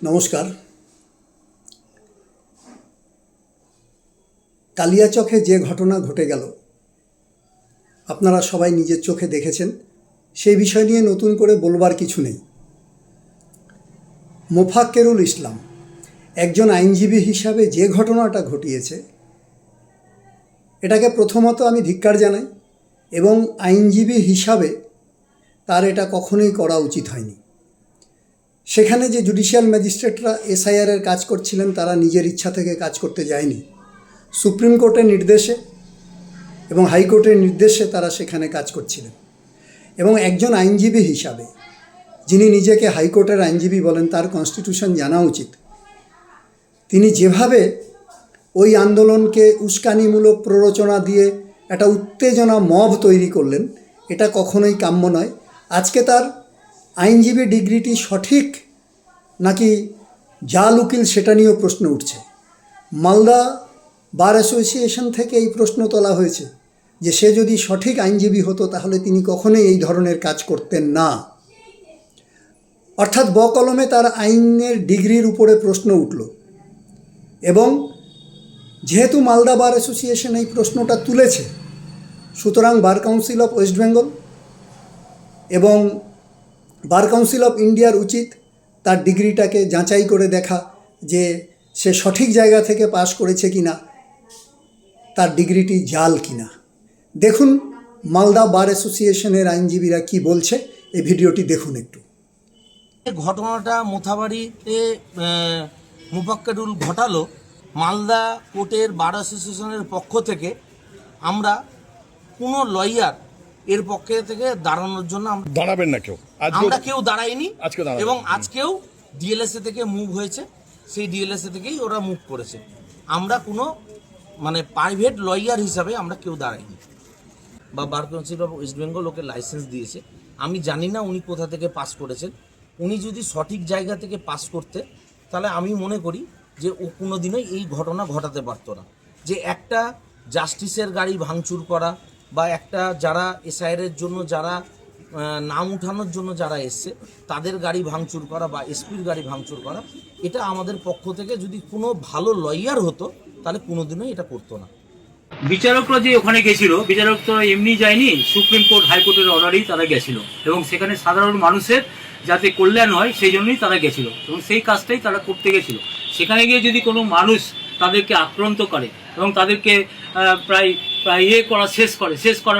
নমস্কার। কালিয়াচকে যে ঘটনা ঘটে গেল আপনারা সবাই নিজের চোখে দেখেছেন, সেই বিষয় নিয়ে নতুন করে বলবার কিছু নেই। মোফাক্কেরুল ইসলাম একজন আইনজীবী হিসাবে যে ঘটনাটা ঘটিয়েছে, এটাকে প্রথমত আমি ধিক্কার জানাই এবং আইনজীবী হিসাবে তার এটা কখনোই করা উচিত হয়নি। সেখানে যে জুডিশিয়াল ম্যাজিস্ট্রেটরা এসআইআরের কাজ করছিলেন, তারা নিজের ইচ্ছা থেকে কাজ করতে যায়নি। সুপ্রিম কোর্টের নির্দেশে এবং হাইকোর্টের নির্দেশে তারা সেখানে কাজ করছিলেন। এবং একজন আইনজীবী হিসাবে, যিনি নিজেকে হাইকোর্টের আইনজীবী বলেন, তার কনস্টিটিউশন জানা উচিত। তিনি যেভাবে ওই আন্দোলনকে উস্কানিমূলক প্ররোচনা দিয়ে একটা উত্তেজনা মব তৈরি করলেন, এটা কখনোই কাম্য নয়। আজকে তার আইনজীবী ডিগ্রিটি সঠিক নাকি জাল উকিল, সেটা নিয়েও প্রশ্ন উঠছে। মালদা বার অ্যাসোসিয়েশন থেকে এই প্রশ্ন তোলা হয়েছে যে সে যদি সঠিক আইনজীবী হতো তাহলে তিনি কখনোই এই ধরনের কাজ করতেন না। অর্থাৎ বকলমে তার আইনের ডিগ্রির উপরে প্রশ্ন উঠল। এবং যেহেতু মালদা বার অ্যাসোসিয়েশন এই প্রশ্নটা তুলেছে, সুতরাং bar council of West Bengal এবং বার কাউন্সিল অফ ইন্ডিয়ার উচিত তার ডিগ্রিটাকে যাচাই করে দেখা যে সে সঠিক জায়গা থেকে পাশ করেছে কিনা, তার ডিগ্রিটি জাল কিনা। দেখুন মালদা বার অ্যাসোসিয়েশনের আইনজীবীরা কি বলছে, এই ভিডিওটি দেখুন একটু। ঘটনাটা মোথাবাড়িতে মোফাক্কেরুল ঘটালো। মালদা কোর্টের বার অ্যাসোসিয়েশনের পক্ষ থেকে আমরা কোনো লয়ার এর পক্ষে থেকে দাঁড়ানোর জন্য দাঁড়াবেন না কেউ, আমরা কেউ দাঁড়াইনি। দাঁড়াবেন। এবং আজকেও ডিএলএসএ থেকে মুভ হয়েছে, সেই ডিএলএসএ থেকেই ওরা মুভ করেছে। আমরা কোনো প্রাইভেট লয়ার হিসাবে আমরা কেউ দাঁড়াইনি। বা bar council of West Bengal okay licence দিয়েছে। আমি জানি না উনি কোথা থেকে পাস করেছেন। উনি যদি সঠিক জায়গা থেকে পাস করতে, তাহলে আমি মনে করি যে ও কোনোদিনই এই ঘটনা ঘটাতে পারতো না। যে একটা জাস্টিসের গাড়ি ভাঙচুর করা, বা একটা যারা এসআইআরের জন্য যারা নাম উঠানোর জন্য যারা এসছে তাদের গাড়ি ভাঙচুর করা, বা এসপির গাড়ি ভাঙচুর করা, এটা আমাদের পক্ষ থেকে যদি কোনো ভালো লয়ার হতো তাহলে কোনোদিনই এটা করতো না। বিচারকরা যে ওখানে গেছিল, বিচারক তো এমনি যায়নি, সুপ্রিম কোর্ট হাইকোর্টের অর্ডারেই তারা গেছিল এবং সেখানে সাধারণ মানুষের যাতে কল্যাণ হয় সেই জন্যই তারা গেছিল এবং সেই কাজটাই তারা করতে গেছিল। সেখানে গিয়ে যদি কোনো মানুষ তাদেরকে আক্রান্ত করে এবং তাদেরকে প্রায়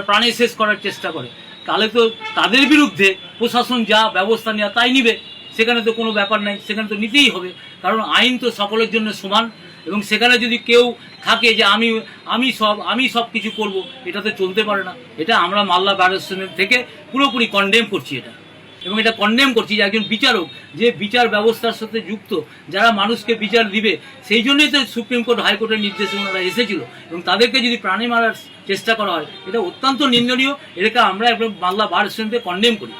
প্রাণে শেষ করার চেষ্টা করে, তাহলে তো তাদের বিরুদ্ধে প্রশাসন যা ব্যবস্থা নেওয়া তাই নিবে। সেখানে তো কোনো ব্যাপার নাই, সেখানে তো নিতেই হবে, কারণ আইন তো সকলের জন্য সমান। এবং সেখানে যদি কেউ থাকে যে আমি সব কিছু করব, এটা তো চলতে পারে না। এটা আমরা মালদা বার অ্যাসোসিয়েশন থেকে পুরোপুরি কন্ডেম করছি এটা, এবং এটা কন্ডেম করছি যে একজন বিচারক যে বিচার ব্যবস্থার সাথে যুক্ত, যারা মানুষকে বিচার দিবে, সেই জন্যই তো সুপ্রিম কোর্ট হাইকোর্টের নির্দেশে ওনারা এসেছিল। এবং তাদেরকে যদি প্রাণে মারার চেষ্টা করা হয়, এটা অত্যন্ত নিন্দনীয়। এটাকে আমরা একদম মালদা বার অ্যাসোসিয়েশন থেকে কন্ডেম করি।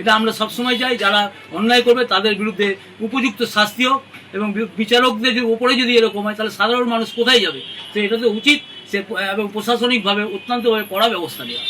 এটা আমরা সবসময় চাই যারা অন্যায় করবে তাদের বিরুদ্ধে উপযুক্ত শাস্তি হোক, এবং বিচারকদের উপরে যদি এরকম হয় তাহলে সাধারণ মানুষ কোথায় যাবে? তো এটা তো উচিত এবং প্রশাসনিকভাবে অত্যন্তভাবে কড়া ব্যবস্থা নেওয়া।